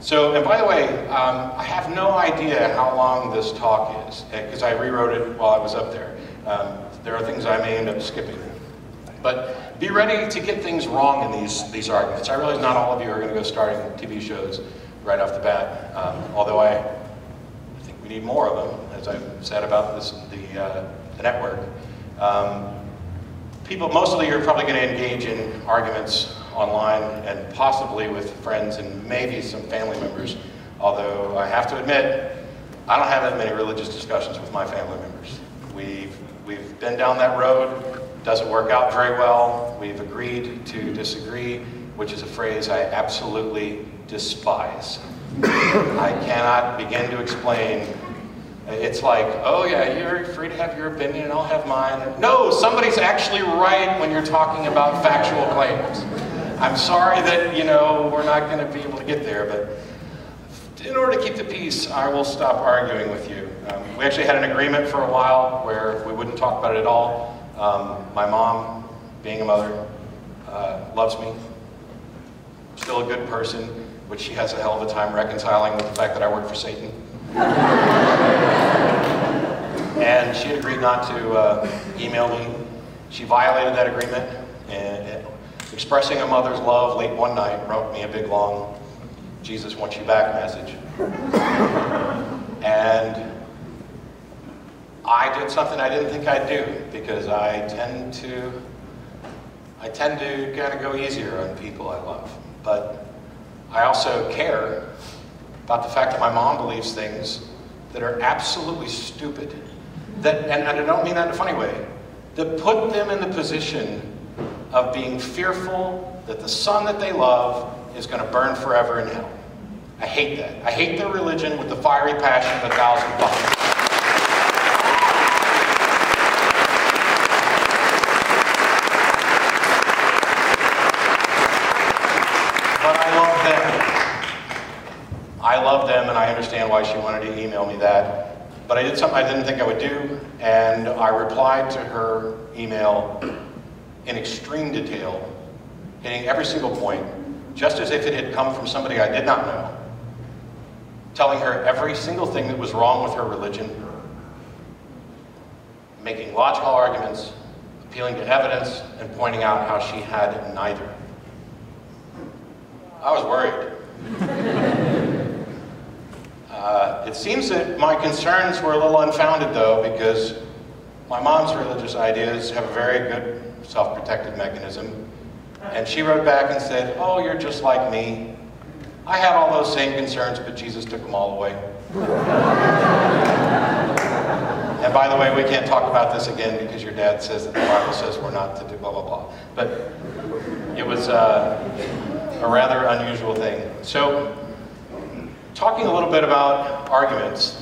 So, and by the way, I have no idea how long this talk is, because I rewrote it while I was up there. There are things I may end up skipping. But be ready to get things wrong in these arguments. I realize not all of you are going to go starting TV shows right off the bat, although I think we need more of them, as I've said about the network. Mostly you're probably going to engage in arguments online and possibly with friends and maybe some family members, although I have to admit, I don't have that many religious discussions with my family members. We've been down that road, doesn't work out very well. We've agreed to disagree, which is a phrase I absolutely despise. I cannot begin to explain. It's like, oh yeah, you're free to have your opinion and I'll have mine. No, somebody's actually right when you're talking about factual claims. I'm sorry that, we're not going to be able to get there, but in order to keep the peace, I will stop arguing with you. We actually had an agreement for a while where we wouldn't talk about it at all. My mom, being a mother, loves me. Still a good person, which she has a hell of a time reconciling with the fact that I work for Satan. And she had agreed not to email me. She violated that agreement, and expressing a mother's love late one night, wrote me a big long "Jesus wants you back" message. And I did something I didn't think I'd do, because I tend to kind of go easier on people I love. But I also care about the fact that my mom believes things that are absolutely stupid, and I don't mean that in a funny way, that put them in the position of being fearful that the son that they love is going to burn forever in hell. I hate that. I hate their religion with the fiery passion of 1,000 bullets. But I love them, and I understand why she wanted to email me that. But I did something I didn't think I would do, and I replied to her email in extreme detail, hitting every single point, just as if it had come from somebody I did not know, telling her every single thing that was wrong with her religion, making logical arguments, appealing to evidence, and pointing out how she had neither. I was worried. It seems that my concerns were a little unfounded, though, because my mom's religious ideas have a very good self-protective mechanism. And she wrote back and said, "Oh, you're just like me. I had all those same concerns, but Jesus took them all away." And by the way, we can't talk about this again because your dad says that the Bible says we're not to do blah, blah, blah. But it was a rather unusual thing. So, talking a little bit about arguments.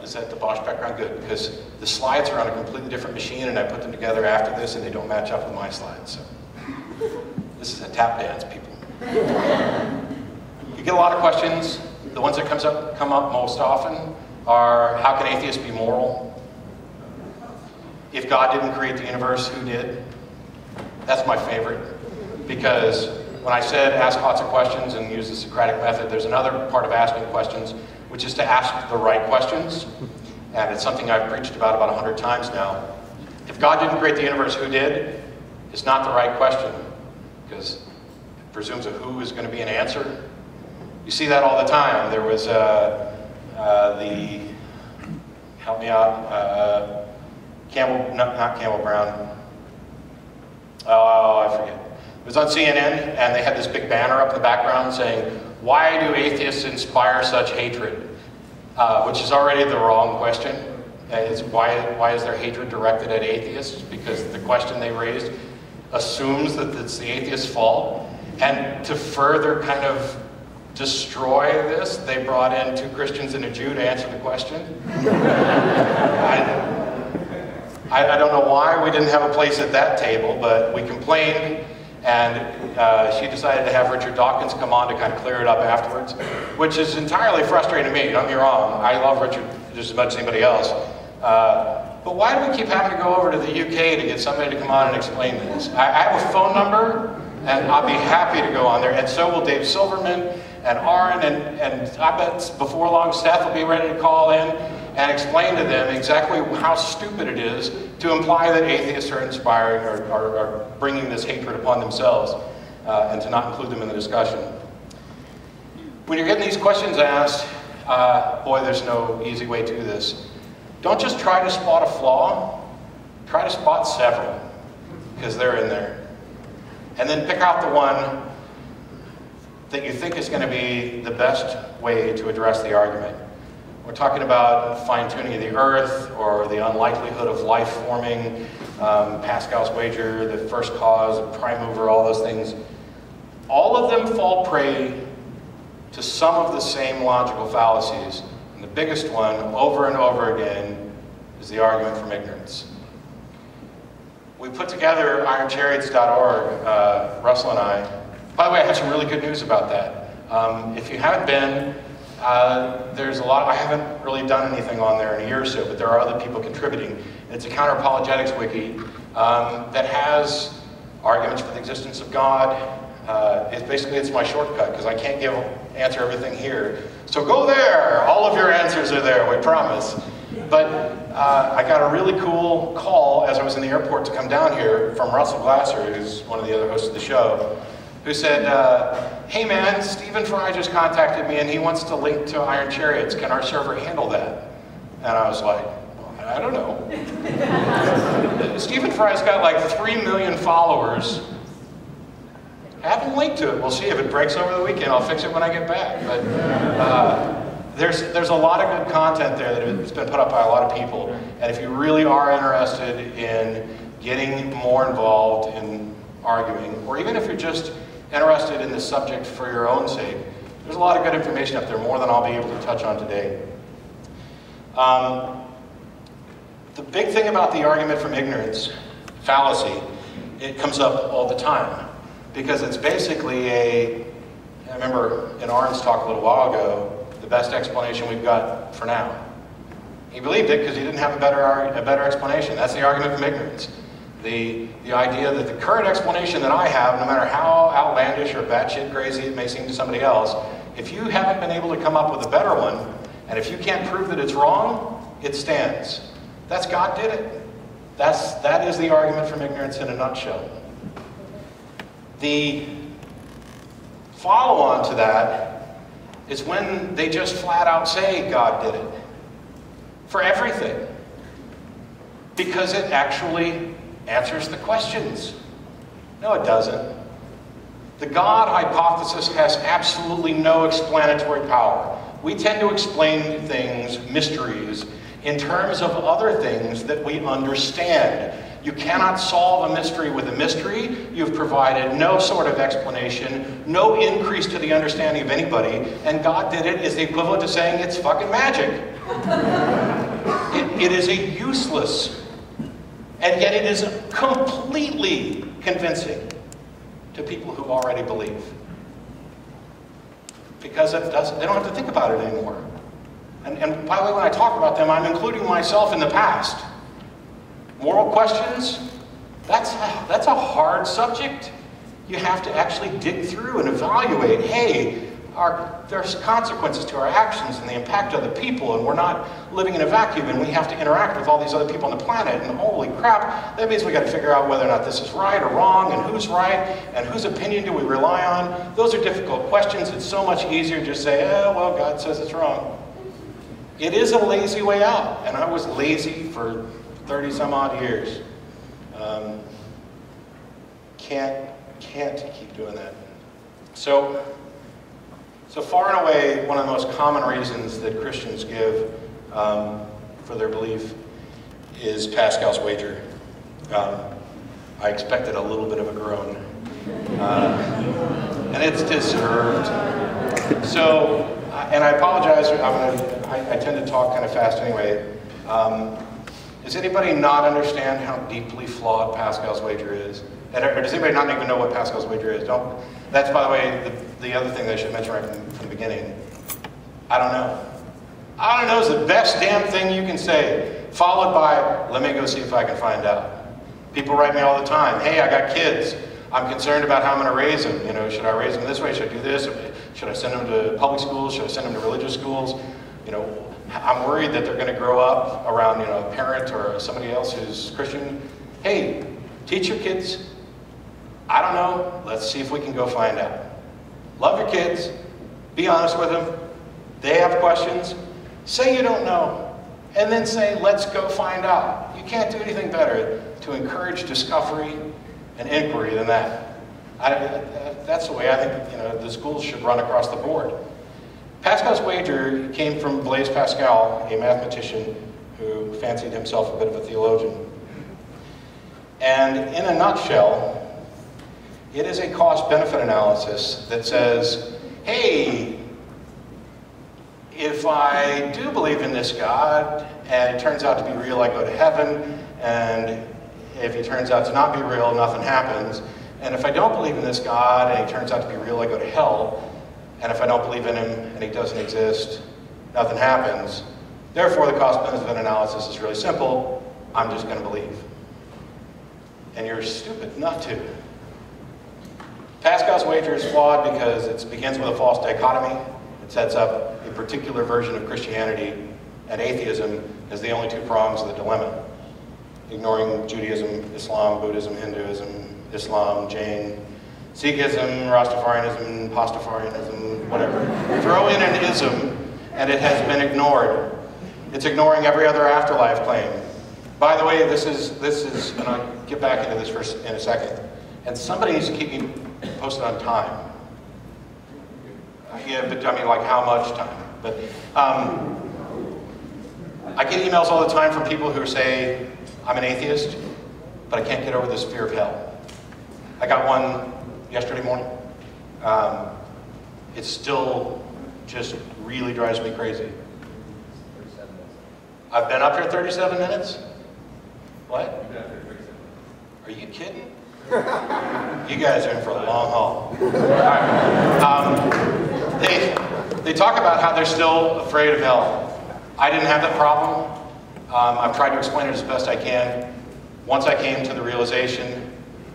Is that the Bosch background? Good, because the slides are on a completely different machine and I put them together after this and they don't match up with my slides. So this is a tap dance, people. You get a lot of questions. The ones that come up most often are, how can atheists be moral? If God didn't create the universe, who did? That's my favorite, because when I said ask lots of questions and use the Socratic method, there's another part of asking questions, which is to ask the right questions. And it's something I've preached about 100 times now. If God didn't create the universe, who did? It's not the right question, because it presumes a who is going to be an answer. You see that all the time. There was help me out, not Campbell Brown. Oh, I forget. It was on CNN, and they had this big banner up in the background saying, "Why do atheists inspire such hatred?" Which is already the wrong question. It's why is their hatred directed at atheists? Because the question they raised assumes that it's the atheist's fault. And to further kind of destroy this, they brought in 2 Christians and a Jew to answer the question. I don't know why we didn't have a place at that table, but we complained, and she decided to have Richard Dawkins come on to kind of clear it up afterwards, which is entirely frustrating to me. Don't get me wrong, I love Richard just as much as anybody else. But why do we keep having to go over to the UK to get somebody to come on and explain this? I have a phone number And I'll be happy to go on there, and so will Dave Silverman and Aaron, and I bet before long Seth will be ready to call in and explain to them exactly how stupid it is to imply that atheists are inspiring or are bringing this hatred upon themselves, and to not include them in the discussion. When you're getting these questions asked, boy, there's no easy way to this. Don't just try to spot a flaw, try to spot several, because they're in there. And then pick out the one that you think is going to be the best way to address the argument. We're talking about fine-tuning of the earth, or the unlikelihood of life forming, Pascal's wager, the first cause, prime mover, all those things. All of them fall prey to some of the same logical fallacies. And the biggest one, over and over again, is the argument from ignorance. We put together ironchariots.org, Russell and I. By the way, I have some really good news about that. If you haven't been, there's a lot. I haven't really done anything on there in a year or so, but there are other people contributing. It's a counter-apologetics wiki that has arguments for the existence of God. It's my shortcut, because I can't answer everything here. So go there. All of your answers are there, we promise. But I got a really cool call as I was in the airport to come down here from Russell Glasser, who's one of the other hosts of the show, who said, hey man, Stephen Fry just contacted me and he wants to link to Iron Chariots. Can our server handle that? And I was like, well, I don't know. Stephen Fry's got like 3 million followers. Have him link to it. We'll see if it breaks over the weekend. I'll fix it when I get back. But there's a lot of good content there that has been put up by a lot of people. And if you really are interested in getting more involved in arguing, or even if you're just interested in this subject for your own sake, there's a lot of good information up there, more than I'll be able to touch on today. The big thing about the argument from ignorance, fallacy, it comes up all the time. Because it's basically I remember in Arn's talk a little while ago, the best explanation we've got for now. He believed it because he didn't have a better explanation. That's the argument from ignorance. The idea that the current explanation that I have, no matter how outlandish or batshit crazy it may seem to somebody else, if you haven't been able to come up with a better one, and if you can't prove that it's wrong, it stands. That's God did it. That is the argument from ignorance in a nutshell. The follow-on to that is when they just flat out say God did it. For everything. Because it actually answers the questions. No, it doesn't. The God hypothesis has absolutely no explanatory power. We tend to explain things, mysteries, in terms of other things that we understand. You cannot solve a mystery with a mystery. You've provided no sort of explanation, no increase to the understanding of anybody, and God did it is the equivalent to saying it's fucking magic. It is a useless, and yet it is completely convincing to people who already believe. Because they don't have to think about it anymore. And by the way, when I talk about them, I'm including myself in the past. Moral questions, that's a hard subject. You have to actually dig through and evaluate, hey, there's consequences to our actions and they impact other people, and we're not living in a vacuum, and we have to interact with all these other people on the planet, and holy crap, that means we got to figure out whether or not this is right or wrong, and who's right, and whose opinion do we rely on. Those are difficult questions. It's so much easier to just say, oh, well, God says it's wrong. It is a lazy way out, and I was lazy for 30 some odd years. Can't keep doing that. So far and away, one of the most common reasons that Christians give for their belief is Pascal's wager. I expected a little bit of a groan. And it's deserved. So, and I apologize, I tend to talk kind of fast anyway. Does anybody not understand how deeply flawed Pascal's wager is? Or does anybody not even know what Pascal's wager is? That's, by the way, the other thing that I should mention right from the beginning. I don't know. I don't know is the best damn thing you can say, followed by, let me go see if I can find out. People write me all the time, hey, I got kids. I'm concerned about how I'm going to raise them. You know, should I raise them this way? Should I do this? Should I send them to public schools? Should I send them to religious schools? You know, I'm worried that they're going to grow up around, you know, a parent or somebody else who's Christian. Hey, teach your kids. I don't know. Let's see if we can go find out. Love your kids. Be honest with them. They have questions. Say you don't know. And then say, let's go find out. You can't do anything better to encourage discovery and inquiry than that. That's the way I think, you know, the schools should run across the board. Pascal's wager came from Blaise Pascal, a mathematician who fancied himself a bit of a theologian. And in a nutshell, it is a cost-benefit analysis that says, hey, if I do believe in this God, and it turns out to be real, I go to heaven, and if he turns out to not be real, nothing happens. And if I don't believe in this God, and he turns out to be real, I go to hell. And if I don't believe in him, and he doesn't exist, nothing happens. Therefore, the cost-benefit analysis is really simple. I'm just going to believe. And you're stupid not to. Pascal's wager is flawed because it begins with a false dichotomy. It sets up a particular version of Christianity and atheism as the only two prongs of the dilemma, ignoring Judaism, Islam, Buddhism, Hinduism, Islam, Jain, Sikhism, Rastafarianism, Pastafarianism, whatever. Throw in an ism, and it has been ignored. It's ignoring every other afterlife claim. By the way, this is, and I'll get back into this in a second, and somebody needs to keep me posted on time. Yeah, but I mean, like how much time? But I get emails all the time from people who say, I'm an atheist, but I can't get over this fear of hell. I got one yesterday morning. It still just really drives me crazy. I've been up here 37 minutes? What? Are you kidding? You guys are in for a long haul. All right. They talk about how they're still afraid of hell. I didn't have that problem. I've tried to explain it as best I can. Once I came to the realization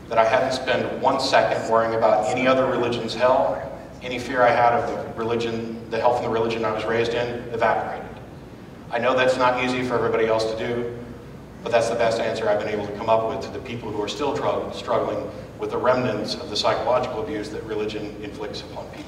that I hadn't spent 1 second worrying about any other religion's hell, any fear I had of the religion, the hell from the religion I was raised in, evaporated. I know that's not easy for everybody else to do, but that's the best answer I've been able to come up with to the people who are still struggling with the remnants of the psychological abuse that religion inflicts upon people.